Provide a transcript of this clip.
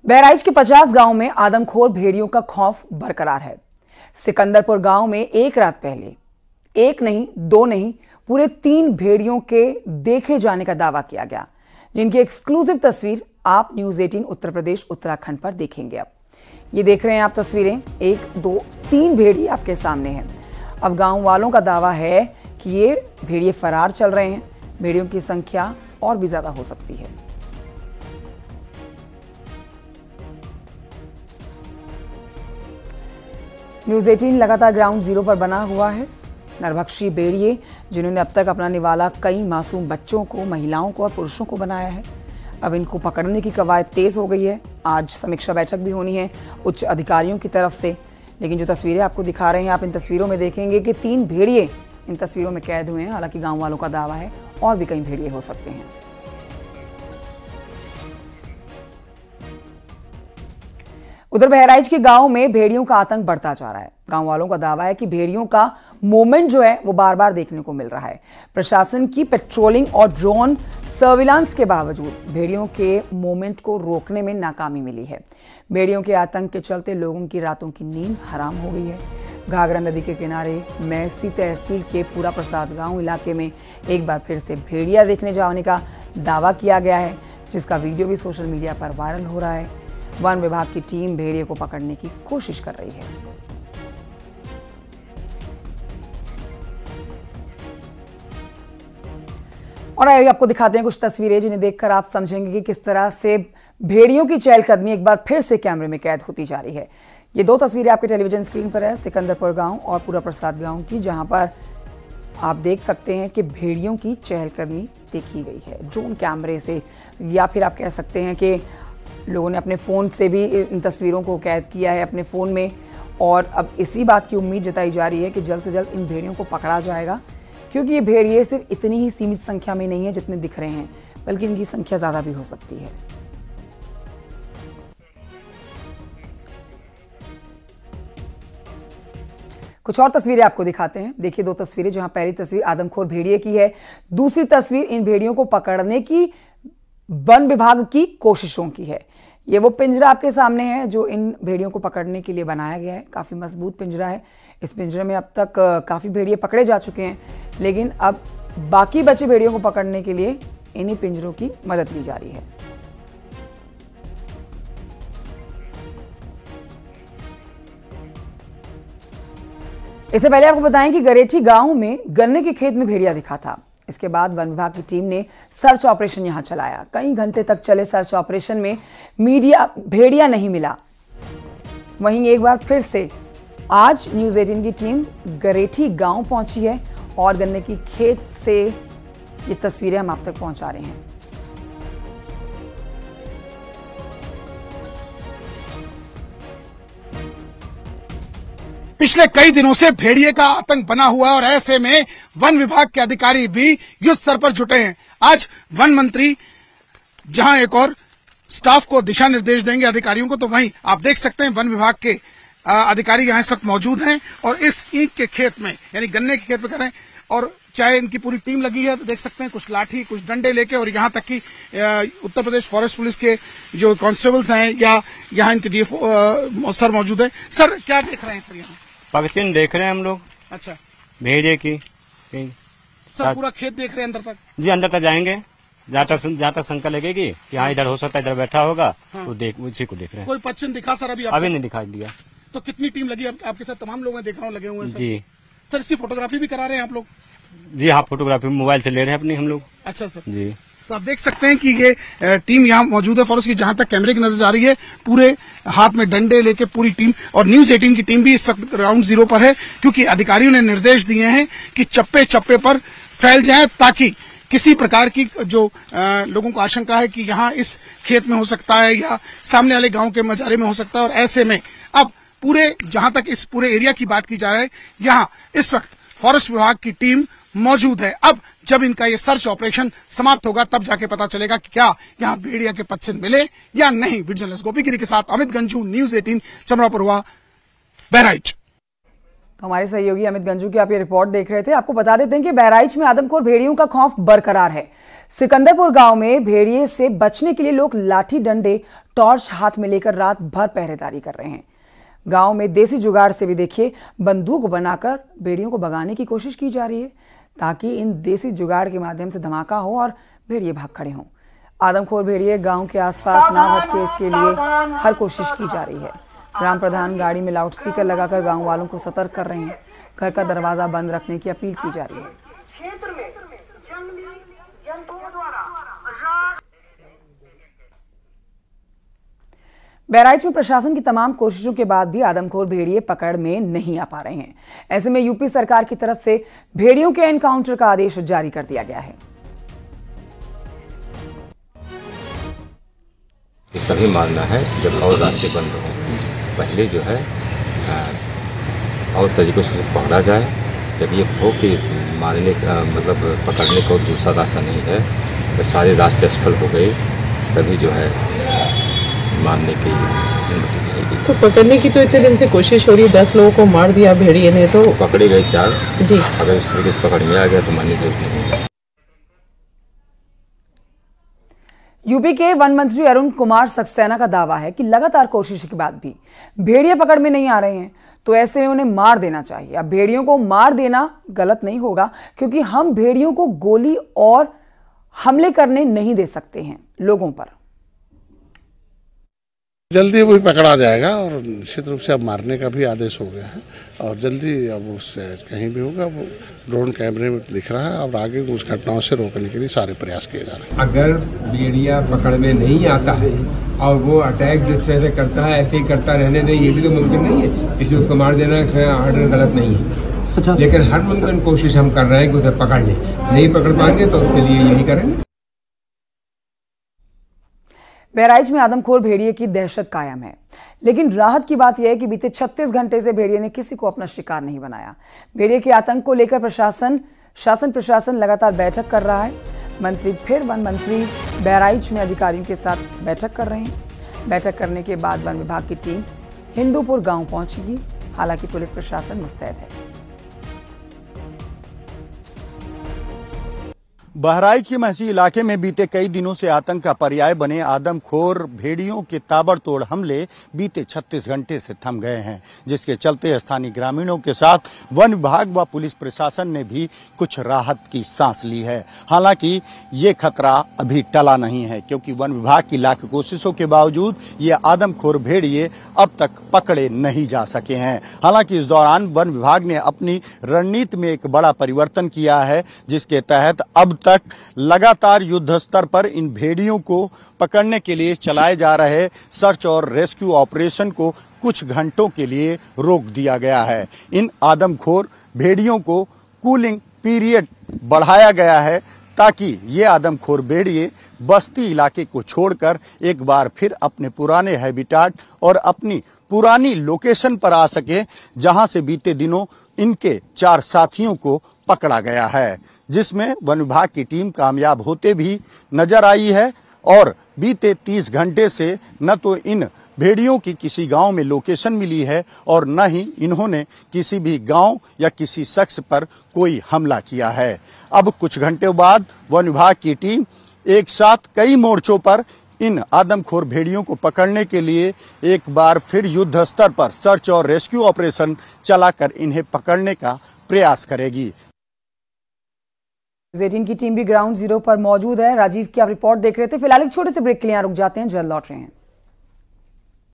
बहराइच के 50 गांव में आदमखोर भेड़ियों का खौफ बरकरार है। सिकंदरपुर गांव में एक रात पहले एक नहीं, दो नहीं, पूरे 3 भेड़ियों के देखे जाने का दावा किया गया, जिनकी एक्सक्लूसिव तस्वीर आप न्यूज 18 उत्तर प्रदेश उत्तराखंड पर देखेंगे। अब ये देख रहे हैं आप तस्वीरें, 1, 2, 3 भेड़िए आपके सामने हैं। अब गांव वालों का दावा है कि ये भेड़िए फरार चल रहे हैं। भेड़ियों की संख्या और भी ज्यादा हो सकती है। न्यूज 18 लगातार ग्राउंड जीरो पर बना हुआ है। नरभक्षी भेड़िए जिन्होंने अब तक अपना निवाला कई मासूम बच्चों को, महिलाओं को और पुरुषों को बनाया है, अब इनको पकड़ने की कवायद तेज हो गई है। आज समीक्षा बैठक भी होनी है उच्च अधिकारियों की तरफ से। लेकिन जो तस्वीरें आपको दिखा रहे हैं, आप इन तस्वीरों में देखेंगे कि 3 भेड़िए इन तस्वीरों में कैद हुए हैं। हालांकि गांव वालों का दावा है और भी कई भेड़िए हो सकते हैं। उधर बहराइच के गांव में भेड़ियों का आतंक बढ़ता जा रहा है। गांव वालों का दावा है कि भेड़ियों का मूवमेंट जो है वो बार बार देखने को मिल रहा है। प्रशासन की पेट्रोलिंग और ड्रोन सर्विलांस के बावजूद भेड़ियों के मूवमेंट को रोकने में नाकामी मिली है। भेड़ियों के आतंक के चलते लोगों की रातों की नींद हराम हो गई है। घाघरा नदी के किनारे मैसी तहसील के पूरा प्रसाद गांव इलाके में एक बार फिर से भेड़िया देखने जाने का दावा किया गया है, जिसका वीडियो भी सोशल मीडिया पर वायरल हो रहा है। वन विभाग की टीम भेड़िए को पकड़ने की कोशिश कर रही है। और आइए आपको दिखाते हैं कुछ तस्वीरें, जिन्हें देखकर आप समझेंगे कि किस तरह से भेड़ियों की चहलकदमी एक बार फिर से कैमरे में कैद होती जा रही है। ये 2 तस्वीरें आपके टेलीविजन स्क्रीन पर है, सिकंदरपुर गांव और पूरा प्रसाद गांव की, जहां पर आप देख सकते हैं कि भेड़ियों की चहलकदमी देखी गई है ड्रोन कैमरे से, या फिर आप कह सकते हैं कि लोगों ने अपने फ़ोन से भी इन तस्वीरों को कैद किया है अपने फ़ोन में। और अब इसी बात की उम्मीद जताई जा रही है कि जल्द से जल्द इन भेड़ियों को पकड़ा जाएगा, क्योंकि ये भेड़िए सिर्फ इतनी ही सीमित संख्या में नहीं है जितने दिख रहे हैं, बल्कि इनकी संख्या ज़्यादा भी हो सकती है। कुछ और तस्वीरें आपको दिखाते हैं। देखिए 2 तस्वीरें, जहां पहली तस्वीर आदमखोर भेड़िए की है, दूसरी तस्वीर इन भेड़ियों को पकड़ने की वन विभाग की कोशिशों की है। ये वो पिंजरा आपके सामने है जो इन भेड़ियों को पकड़ने के लिए बनाया गया है। काफ़ी मजबूत पिंजरा है। इस पिंजरे में अब तक काफ़ी भेड़िए पकड़े जा चुके हैं, लेकिन अब बाकी बचे भेड़ियों को पकड़ने के लिए इन्हीं पिंजरों की मदद ली जा रही है। इससे पहले आपको बताएं कि गरेठी गांव में गन्ने के खेत में भेड़िया दिखा था। इसके बाद वन विभाग की टीम ने सर्च ऑपरेशन यहां चलाया। कई घंटे तक चले सर्च ऑपरेशन में भेड़िया नहीं मिला। वहीं एक बार फिर से आज न्यूज 18 की टीम गरेठी गांव पहुंची है और गन्ने की खेत से ये तस्वीरें हम आप तक पहुंचा रहे हैं। पिछले कई दिनों से भेड़िए का आतंक बना हुआ है और ऐसे में वन विभाग के अधिकारी भी युद्ध स्तर पर जुटे हैं। आज वन मंत्री जहां एक और स्टाफ को दिशा निर्देश देंगे अधिकारियों को, तो वहीं आप देख सकते हैं वन विभाग के अधिकारी यहां इस वक्त मौजूद हैं और इस ईंख के खेत में, यानी गन्ने के खेत में करें, और चाहे इनकी पूरी टीम लगी है, तो देख सकते हैं कुछ लाठी, कुछ डंडे लेके, और यहाँ तक कि उत्तर प्रदेश फॉरेस्ट पुलिस के जो कांस्टेबल्स हैं या यहाँ इनके डीएफओ सर मौजूद है। सर क्या देख रहे हैं सर यहाँ? पगचिन देख रहे हैं हम लोग। अच्छा, भेड़िए की सर पूरा खेत देख रहे हैं अंदर तक? जी, अंदर तक जाएंगे। जहाँ तक शंका लगेगी कि हाँ इधर हो सकता है, इधर बैठा होगा, तो उसी को देख रहे हैं। कोई पश्चिम दिखा सर अभी? अभी नहीं दिखाई दिया। तो कितनी टीम लगी आपके साथ? तमाम लोग देख रहा हूँ लगे हुए हैं जी। सर इसकी फोटोग्राफी भी करा रहे हैं आप लोग? जी हाँ, फोटोग्राफी मोबाइल से ले रहे हैं अपनी हम लोग। अच्छा सर जी। तो आप देख सकते हैं कि ये टीम यहाँ मौजूद है फॉरेस्ट की, जहां तक कैमरे की नजर जा रही है, पूरे हाथ में डंडे लेके पूरी टीम, और न्यूज 18 की टीम भी इस वक्त ग्राउंड जीरो पर है, क्योंकि अधिकारियों ने निर्देश दिए हैं कि चप्पे चप्पे पर फैल जाए, ताकि किसी प्रकार की जो लोगों को आशंका है कि यहाँ इस खेत में हो सकता है या सामने वाले गांव के मजारे में हो सकता है, और ऐसे में अब पूरे जहां तक इस पूरे एरिया की बात की जा रही है, यहाँ इस वक्त फॉरेस्ट विभाग की टीम मौजूद है। अब जब इनका ये सर्च ऑपरेशन समाप्त होगा तब जाके पता चलेगा कि क्या यहाँ भेड़िया के पच्छिन मिले या नहीं। वीडियो जर्नलिस्ट गोपीगिरी के साथ अमित गंजू, न्यूज 18 चमरापुरवा, बहराइच। तो हमारे सहयोगी अमित गंजू की आप ये रिपोर्ट देख रहे थे। आपको बता देते हैं कि बहराइच में आदमखोर भेड़ियों का खौफ बरकरार है। सिकंदरपुर गांव में भेड़िए से बचने के लिए लोग लाठी डंडे टॉर्च हाथ में लेकर रात भर पहरेदारी कर रहे हैं। गांव में देसी जुगाड़ से भी देखिए बंदूक बनाकर भेड़ियों को भगाने की कोशिश की जा रही है, ताकि इन देसी जुगाड़ के माध्यम से धमाका हो और भेड़िए भाग खड़े हों। आदमखोर भेड़िए गांव के आसपास ना भटके, इसके लिए हर कोशिश की जा रही है। ग्राम प्रधान गाड़ी में लाउडस्पीकर लगाकर गांव वालों को सतर्क कर रहे हैं। घर का दरवाजा बंद रखने की अपील की जा रही है। बहराइच में प्रशासन की तमाम कोशिशों के बाद भी आदमखोर भेड़िए पकड़ में नहीं आ पा रहे हैं। ऐसे में यूपी सरकार की तरफ से भेड़ियों के एनकाउंटर का आदेश जारी कर दिया गया है। तभी मारना है जब और रास्ते बंद हो। पहले जो है और तरीकों से पकड़ा जाए। जब ये हो कि मारने का मतलब पकड़ने का दूसरा रास्ता नहीं है, तो सारे रास्ते असफल हो गए, तभी जो है मारने की अनुमति चाहिए। तो पकड़ने की तो इतने दिन से कोशिश हो रही है, 10 लोगों को मार दिया भेड़िए ने, तो पकड़े गए 4 जी। अगर इस तरीके से पकड़ में आ गया तो मारने की जरूरत नहीं है। यूपी के वन मंत्री अरुण कुमार सक्सेना का दावा है कि लगातार कोशिश के बाद भी भेड़िए पकड़ में नहीं आ रहे हैं, तो ऐसे में उन्हें मार देना चाहिए। अब भेड़ियों को मार देना गलत नहीं होगा, क्योंकि हम भेड़ियों को गोली और हमले करने नहीं दे सकते हैं लोगों पर। जल्दी वो पकड़ा जाएगा और निश्चित रूप से अब मारने का भी आदेश हो गया है और जल्दी अब उससे कहीं भी होगा वो ड्रोन कैमरे में दिख रहा है और आगे उस घटनाओं से रोकने के लिए सारे प्रयास किए जा रहे हैं। अगर भेड़िया पकड़ में नहीं आता है और वो अटैक जिस वजह से करता है ऐसे ही करता रहने दें, ये भी तो मुमकिन नहीं है। इसलिए उसको मार देना ऑर्डर गलत नहीं है, लेकिन हर मुमकिन कोशिश हम कर रहे हैं कि उसे पकड़ लें। नहीं पकड़ पाएंगे तो उसके लिए यही करेंगे। बहराइच में आदमखोर भेड़िए की दहशत कायम है, लेकिन राहत की बात यह है कि बीते 36 घंटे से भेड़िए ने किसी को अपना शिकार नहीं बनाया। भेड़िए के आतंक को लेकर शासन प्रशासन लगातार बैठक कर रहा है। वन मंत्री बहराइच में अधिकारियों के साथ बैठक कर रहे हैं। बैठक करने के बाद वन विभाग की टीम हिंदूपुर गांव पहुंचेगी। हालांकि पुलिस प्रशासन मुस्तैद है। बहराइच के महसी इलाके में बीते कई दिनों से आतंक का पर्याय बने आदमखोर भेड़ियों के ताबड़तोड़ हमले बीते 36 घंटे से थम गए हैं, जिसके चलते स्थानीय ग्रामीणों के साथ वन विभाग व पुलिस प्रशासन ने भी कुछ राहत की सांस ली है। हालांकि ये खतरा अभी टला नहीं है, क्योंकि वन विभाग की लाख कोशिशों के बावजूद ये आदमखोर भेड़िए अब तक पकड़े नहीं जा सके हैं। हालांकि इस दौरान वन विभाग ने अपनी रणनीति में एक बड़ा परिवर्तन किया है, जिसके तहत अब तक लगातार युद्ध स्तर पर इन भेड़ियों को पकड़ने के लिए चलाए जा रहे सर्च और रेस्क्यू ऑपरेशन को कुछ घंटों के लिए रोक दिया गया है। इन आदमखोर भेड़ियों को कूलिंग पीरियड बढ़ाया गया है, ताकि ये आदमखोर भेड़िए बस्ती इलाके को छोड़कर एक बार फिर अपने पुराने हैबिटाट और अपनी पुरानी लोकेशन पर आ सके, जहां से बीते दिनों इनके 4 साथियों को पकड़ा गया है, जिसमें वन विभाग की टीम कामयाब होते भी नजर आई है। और बीते 30 घंटे से न तो इन भेड़ियों की किसी गांव में लोकेशन मिली है और न ही इन्होंने किसी भी गांव या किसी शख्स पर कोई हमला किया है। अब कुछ घंटे बाद वन विभाग की टीम एक साथ कई मोर्चों पर इन आदमखोर भेड़ियों को पकड़ने के लिए एक बार फिर युद्ध स्तर पर सर्च और रेस्क्यू ऑपरेशन चलाकर इन्हें पकड़ने का प्रयास करेगी। 18 की टीम भी ग्राउंड जीरो पर मौजूद है। राजीव की आप रिपोर्ट देख रहे थे। फिलहाल एक छोटे से ब्रेक के लिए यहाँ रुक जाते हैं, जल्द लौट रहे हैं।